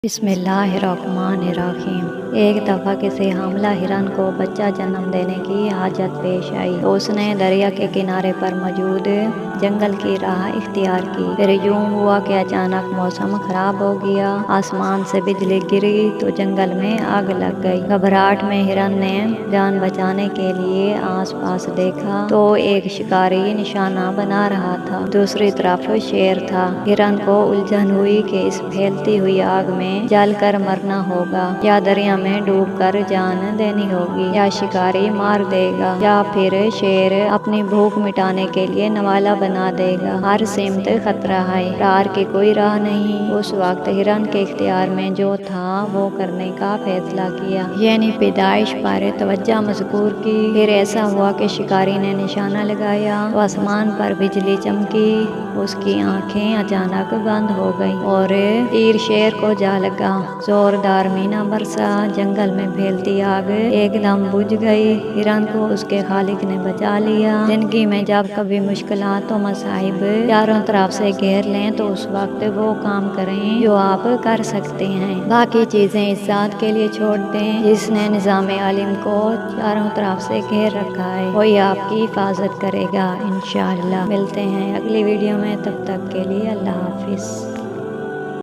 بسم اللہ الرحمن الرحیم۔ ایک دفعہ کسی حاملہ ہرن کو بچہ جنم دینے کی حاجت پیش آئی تو اس نے دریا کے کنارے پر موجود جنگل کی راہ اختیار کی۔ پھر یوں ہوا کہ اچانک موسم خراب ہو گیا، آسمان سے بجلی گری تو جنگل میں آگ لگ گئی۔ گھبراہٹ میں ہرن نے جان بچانے کے لیے آس پاس دیکھا تو ایک شکاری نشانہ بنا رہا تھا، دوسری طرف شیر تھا۔ ہرن کو الجھن ہوئی کہ اس پھیلتی ہوئی آگ میں جل کر مرنا ہوگا، یا دریا میں ڈوب کر جان دینی ہوگی، یا شکاری مار دے گا، یا پھر شیر اپنی بھوک مٹانے کے لیے نوالا بنا دے گا۔ ہر سمت خطرہ ہے، فرار کی کوئی راہ نہیں۔ اس وقت ہرن کے اختیار میں جو تھا وہ کرنے کا فیصلہ کیا، یعنی پیدائش پر توجہ مذکور کی۔ پھر ایسا ہوا کہ شکاری نے نشانہ لگایا تو آسمان پر بجلی چمکی، اس کی آنکھیں اچانک بند ہو گئیں اور تیر شیر کو جا لگا۔ زوردار مینا برسا، جنگل میں پھیلتی آگ ایک دم بجھ گئی۔ ہرن کو اس کے خالق نے بچا لیا۔ زندگی میں جب کبھی مشکلات و مصائب چاروں طرف سے گھیر لیں تو اس وقت وہ کام کریں جو آپ کر سکتے ہیں، باقی چیزیں اس ذات کے لیے چھوڑ دیں جس نے نظام عالم کو چاروں طرف سے گھیر رکھا ہے، وہی آپ کی حفاظت کرے گا۔ انشاءاللہ ملتے ہیں اگلی ویڈیو میں، تب تک کے لیے اللہ حافظ۔